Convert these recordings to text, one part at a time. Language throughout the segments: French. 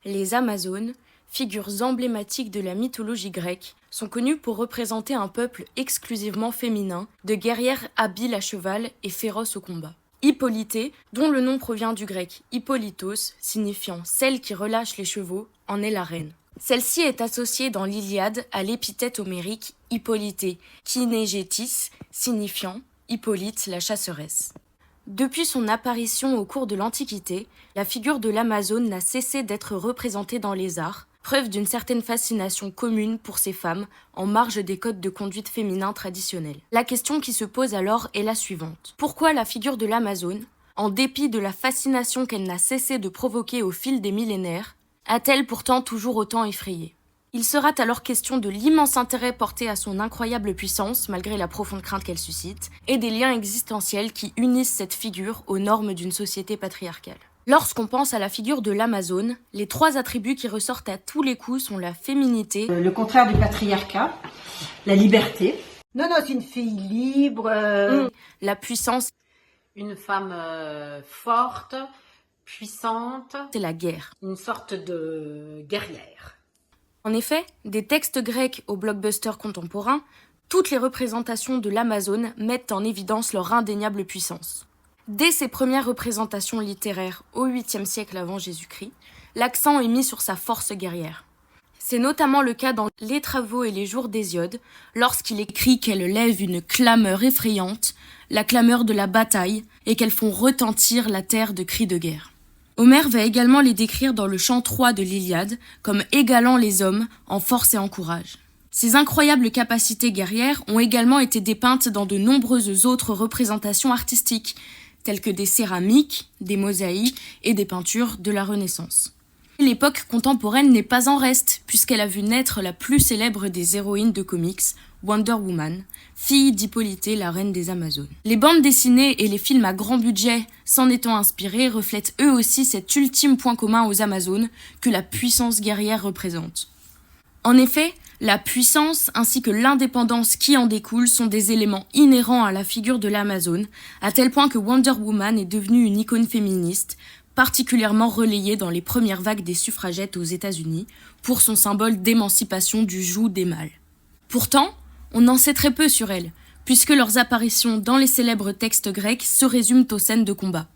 Les Amazones, figures emblématiques de la mythologie grecque, sont connues pour représenter un peuple exclusivement féminin, de guerrières habiles à cheval et féroces au combat. Hippolyté, dont le nom provient du grec Hippolytos, signifiant celle qui relâche les chevaux, en est la reine. Celle-ci est associée dans l'Iliade à l'épithète homérique Hippolyté, Kinégétis, signifiant Hippolyte la chasseresse. Depuis son apparition au cours de l'Antiquité, la figure de l'Amazone n'a cessé d'être représentée dans les arts, preuve d'une certaine fascination commune pour ces femmes en marge des codes de conduite féminins traditionnels. La question qui se pose alors est la suivante. Pourquoi la figure de l'Amazone, en dépit de la fascination qu'elle n'a cessé de provoquer au fil des millénaires, a-t-elle pourtant toujours autant effrayé ? Il sera alors question de l'immense intérêt porté à son incroyable puissance, malgré la profonde crainte qu'elle suscite, et des liens existentiels qui unissent cette figure aux normes d'une société patriarcale. Lorsqu'on pense à la figure de l'Amazone, les 3 attributs qui ressortent à tous les coups sont la féminité, le contraire du patriarcat, la liberté. Non, c'est une fille libre. La puissance, Une femme forte, puissante. et la guerre. Une sorte de guerrière. En effet, des textes grecs aux blockbusters contemporains, toutes les représentations de l'Amazone mettent en évidence leur indéniable puissance. Dès ses premières représentations littéraires au 8e siècle avant Jésus-Christ, l'accent est mis sur sa force guerrière. C'est notamment le cas dans Les Travaux et les Jours d'Hésiode, lorsqu'il écrit qu'elles lèvent une clameur effrayante, la clameur de la bataille, et qu'elles font retentir la terre de cris de guerre. Homère va également les décrire dans le chant 3 de l'Iliade comme égalant les hommes en force et en courage. Ces incroyables capacités guerrières ont également été dépeintes dans de nombreuses autres représentations artistiques, telles que des céramiques, des mosaïques et des peintures de la Renaissance. L'époque contemporaine n'est pas en reste, puisqu'elle a vu naître la plus célèbre des héroïnes de comics, Wonder Woman, fille d'Hippolyté, la reine des Amazones. Les bandes dessinées et les films à grand budget s'en étant inspirés reflètent eux aussi cet ultime point commun aux Amazones que la puissance guerrière représente. En effet, la puissance ainsi que l'indépendance qui en découle sont des éléments inhérents à la figure de l'Amazone, à tel point que Wonder Woman est devenue une icône féministe, particulièrement relayée dans les premières vagues des suffragettes aux États-Unis, pour son symbole d'émancipation du joug des mâles. Pourtant, on en sait très peu sur elles, puisque leurs apparitions dans les célèbres textes grecs se résument aux scènes de combat.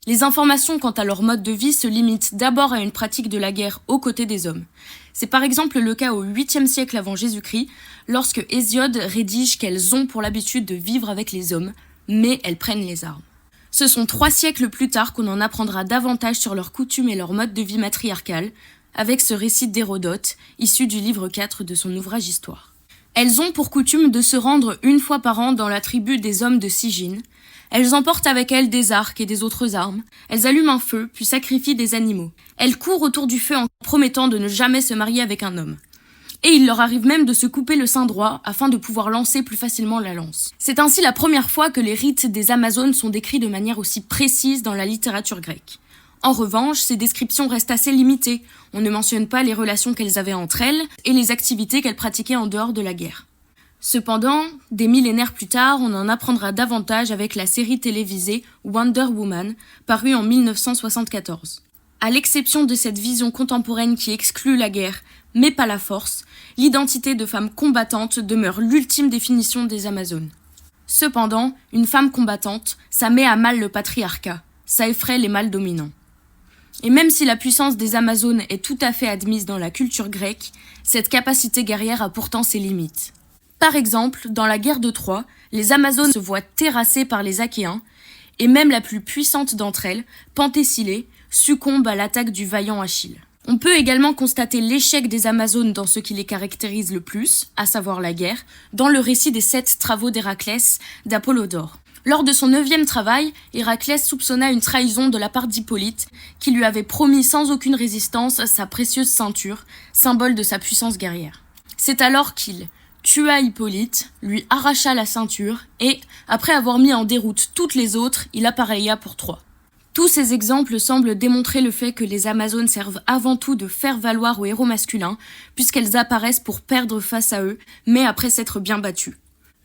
Les informations quant à leur mode de vie se limitent d'abord à une pratique de la guerre aux côtés des hommes. C'est par exemple le cas au 8e siècle avant Jésus-Christ, lorsque Hésiode rédige qu'elles ont pour l'habitude de vivre avec les hommes, mais elles prennent les armes. Ce sont 3 siècles plus tard qu'on en apprendra davantage sur leurs coutumes et leur mode de vie matriarcal, avec ce récit d'Hérodote, issu du livre 4 de son ouvrage Histoire. Elles ont pour coutume de se rendre une fois par an dans la tribu des hommes de Sigyn. Elles emportent avec elles des arcs et des autres armes. Elles allument un feu, puis sacrifient des animaux. Elles courent autour du feu en promettant de ne jamais se marier avec un homme. Et il leur arrive même de se couper le sein droit afin de pouvoir lancer plus facilement la lance. C'est ainsi la première fois que les rites des Amazones sont décrits de manière aussi précise dans la littérature grecque. En revanche, ces descriptions restent assez limitées. On ne mentionne pas les relations qu'elles avaient entre elles et les activités qu'elles pratiquaient en dehors de la guerre. Cependant, des millénaires plus tard, on en apprendra davantage avec la série télévisée Wonder Woman, parue en 1974. À l'exception de cette vision contemporaine qui exclut la guerre, mais pas la force, l'identité de femme combattante demeure l'ultime définition des Amazones. Cependant, une femme combattante, ça met à mal le patriarcat, ça effraie les mâles dominants. Et même si la puissance des Amazones est tout à fait admise dans la culture grecque, cette capacité guerrière a pourtant ses limites. Par exemple, dans la guerre de Troie, les Amazones se voient terrassées par les Achéens, et même la plus puissante d'entre elles, Penthessilée, succombe à l'attaque du vaillant Achille. On peut également constater l'échec des Amazones dans ce qui les caractérise le plus, à savoir la guerre, dans le récit des 7 travaux d'Héraclès d'Apollodore. Lors de son 9e travail, Héraclès soupçonna une trahison de la part d'Hippolyte, qui lui avait promis sans aucune résistance sa précieuse ceinture, symbole de sa puissance guerrière. C'est alors qu'il tua Hippolyte, lui arracha la ceinture et, après avoir mis en déroute toutes les autres, il appareilla pour Troie. Tous ces exemples semblent démontrer le fait que les Amazones servent avant tout de faire valoir aux héros masculins, puisqu'elles apparaissent pour perdre face à eux, mais après s'être bien battues.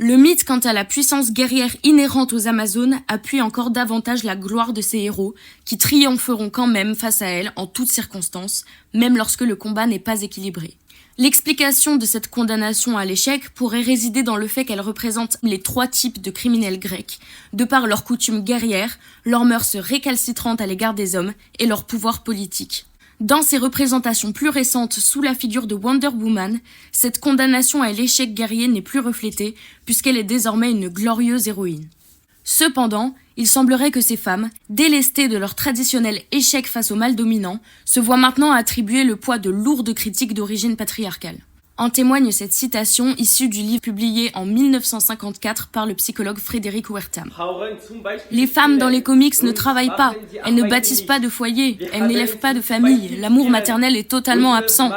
Le mythe quant à la puissance guerrière inhérente aux Amazones appuie encore davantage la gloire de ces héros, qui triompheront quand même face à elles en toutes circonstances, même lorsque le combat n'est pas équilibré. L'explication de cette condamnation à l'échec pourrait résider dans le fait qu'elle représente les 3 types de criminels grecs, de par leurs coutumes guerrières, leurs mœurs récalcitrantes à l'égard des hommes et leur pouvoir politique. Dans ses représentations plus récentes sous la figure de Wonder Woman, cette condamnation à l'échec guerrier n'est plus reflétée puisqu'elle est désormais une glorieuse héroïne. Cependant, il semblerait que ces femmes, délestées de leur traditionnel échec face au mal dominant, se voient maintenant attribuer le poids de lourdes critiques d'origine patriarcale. En témoigne cette citation issue du livre publié en 1954 par le psychologue Frédéric Wertham. Les femmes dans les comics ne travaillent pas, elles ne bâtissent pas de foyer, elles n'élèvent pas de famille, l'amour maternel est totalement absent.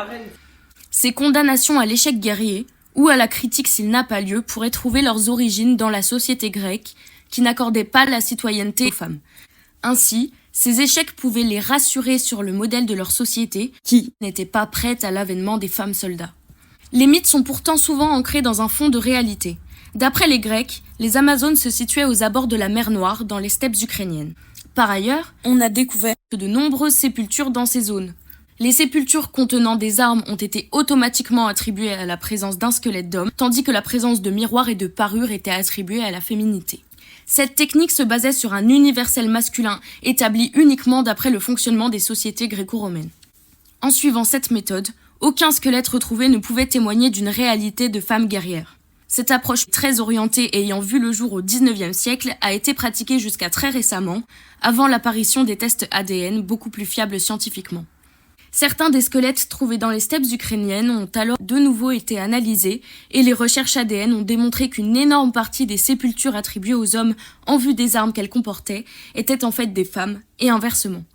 Ces condamnations à l'échec guerrier, ou à la critique s'il n'a pas lieu, pourraient trouver leurs origines dans la société grecque, qui n'accordait pas la citoyenneté aux femmes. Ainsi, ces échecs pouvaient les rassurer sur le modèle de leur société, qui n'était pas prête à l'avènement des femmes soldats. Les mythes sont pourtant souvent ancrés dans un fond de réalité. D'après les Grecs, les Amazones se situaient aux abords de la mer Noire, dans les steppes ukrainiennes. Par ailleurs, on a découvert de nombreuses sépultures dans ces zones. Les sépultures contenant des armes ont été automatiquement attribuées à la présence d'un squelette d'homme, tandis que la présence de miroirs et de parures était attribuée à la féminité. Cette technique se basait sur un universel masculin établi uniquement d'après le fonctionnement des sociétés gréco-romaines. En suivant cette méthode, aucun squelette retrouvé ne pouvait témoigner d'une réalité de femme guerrière. Cette approche très orientée ayant vu le jour au XIXe siècle a été pratiquée jusqu'à très récemment, avant l'apparition des tests ADN beaucoup plus fiables scientifiquement. Certains des squelettes trouvés dans les steppes ukrainiennes ont alors de nouveau été analysés et les recherches ADN ont démontré qu'une énorme partie des sépultures attribuées aux hommes en vue des armes qu'elles comportaient étaient en fait des femmes et inversement.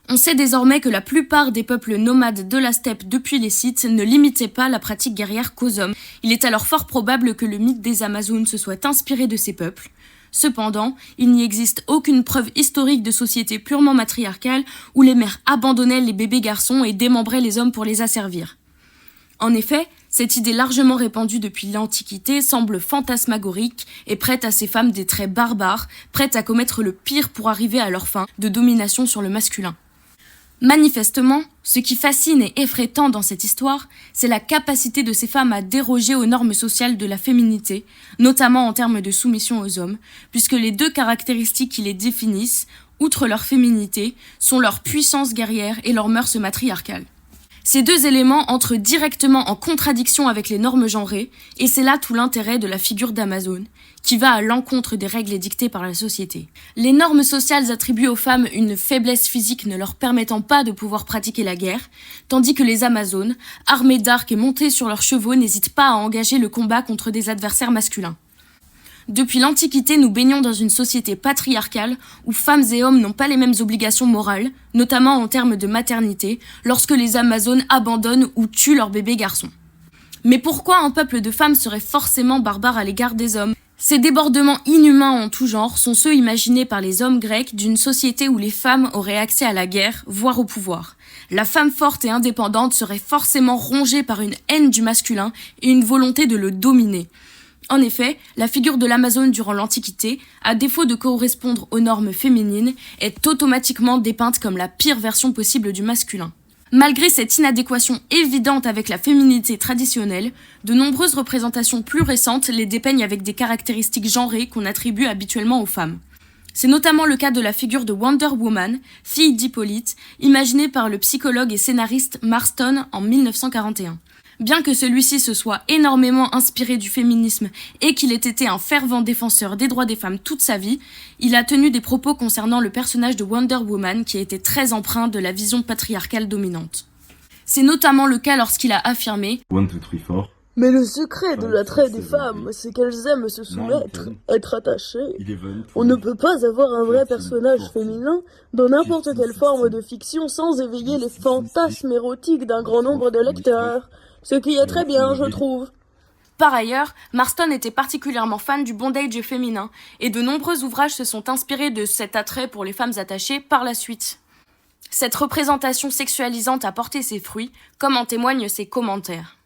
On sait désormais que la plupart des peuples nomades de la steppe depuis les sites ne limitaient pas la pratique guerrière qu'aux hommes. Il est alors fort probable que le mythe des Amazones se soit inspiré de ces peuples. Cependant, il n'y existe aucune preuve historique de société purement matriarcale où les mères abandonnaient les bébés garçons et démembraient les hommes pour les asservir. En effet, cette idée largement répandue depuis l'Antiquité semble fantasmagorique et prête à ces femmes des traits barbares, prêtes à commettre le pire pour arriver à leur fin de domination sur le masculin. Manifestement, ce qui fascine et effraie tant dans cette histoire, c'est la capacité de ces femmes à déroger aux normes sociales de la féminité, notamment en termes de soumission aux hommes, puisque les 2 caractéristiques qui les définissent, outre leur féminité, sont leur puissance guerrière et leur mœurs matriarcales. Ces 2 éléments entrent directement en contradiction avec les normes genrées, et c'est là tout l'intérêt de la figure d'Amazone, qui va à l'encontre des règles édictées par la société. Les normes sociales attribuent aux femmes une faiblesse physique ne leur permettant pas de pouvoir pratiquer la guerre, tandis que les Amazones, armées d'arcs et montées sur leurs chevaux, n'hésitent pas à engager le combat contre des adversaires masculins. Depuis l'Antiquité, nous baignons dans une société patriarcale où femmes et hommes n'ont pas les mêmes obligations morales, notamment en termes de maternité, lorsque les Amazones abandonnent ou tuent leurs bébés garçons. Mais pourquoi un peuple de femmes serait forcément barbare à l'égard des hommes ? Ces débordements inhumains en tout genre sont ceux imaginés par les hommes grecs d'une société où les femmes auraient accès à la guerre, voire au pouvoir. La femme forte et indépendante serait forcément rongée par une haine du masculin et une volonté de le dominer. En effet, la figure de l'Amazone durant l'Antiquité, à défaut de correspondre aux normes féminines, est automatiquement dépeinte comme la pire version possible du masculin. Malgré cette inadéquation évidente avec la féminité traditionnelle, de nombreuses représentations plus récentes les dépeignent avec des caractéristiques genrées qu'on attribue habituellement aux femmes. C'est notamment le cas de la figure de Wonder Woman, fille d'Hippolyte, imaginée par le psychologue et scénariste Marston en 1941. Bien que celui-ci se soit énormément inspiré du féminisme et qu'il ait été un fervent défenseur des droits des femmes toute sa vie, il a tenu des propos concernant le personnage de Wonder Woman qui était très empreint de la vision patriarcale dominante. C'est notamment le cas lorsqu'il a affirmé « 1, 2, 3, 4. Mais le secret de l'attrait des femmes, c'est qu'elles aiment se soumettre, être attachées. On ne peut pas avoir un vrai personnage féminin dans n'importe quelle forme de fiction sans éveiller les fantasmes érotiques d'un grand nombre de lecteurs. Ce qui est très bien, je trouve. » Par ailleurs, Marston était particulièrement fan du bondage féminin, et de nombreux ouvrages se sont inspirés de cet attrait pour les femmes attachées par la suite. Cette représentation sexualisante a porté ses fruits, comme en témoignent ses commentaires.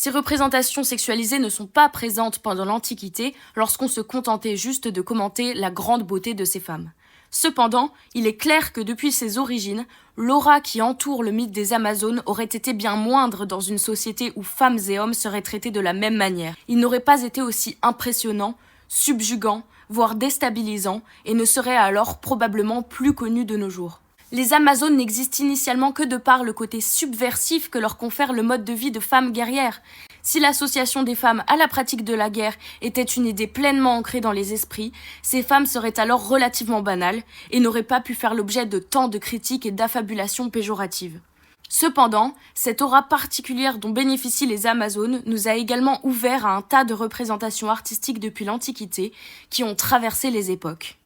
Ces représentations sexualisées ne sont pas présentes pendant l'Antiquité, lorsqu'on se contentait juste de commenter la grande beauté de ces femmes. Cependant, il est clair que depuis ses origines, l'aura qui entoure le mythe des Amazones aurait été bien moindre dans une société où femmes et hommes seraient traités de la même manière. Il n'aurait pas été aussi impressionnant, subjugant, voire déstabilisant, et ne serait alors probablement plus connu de nos jours. Les Amazones n'existent initialement que de par le côté subversif que leur confère le mode de vie de femmes guerrières. Si l'association des femmes à la pratique de la guerre était une idée pleinement ancrée dans les esprits, ces femmes seraient alors relativement banales et n'auraient pas pu faire l'objet de tant de critiques et d'affabulations péjoratives. Cependant, cette aura particulière dont bénéficient les Amazones nous a également ouvert à un tas de représentations artistiques depuis l'Antiquité qui ont traversé les époques.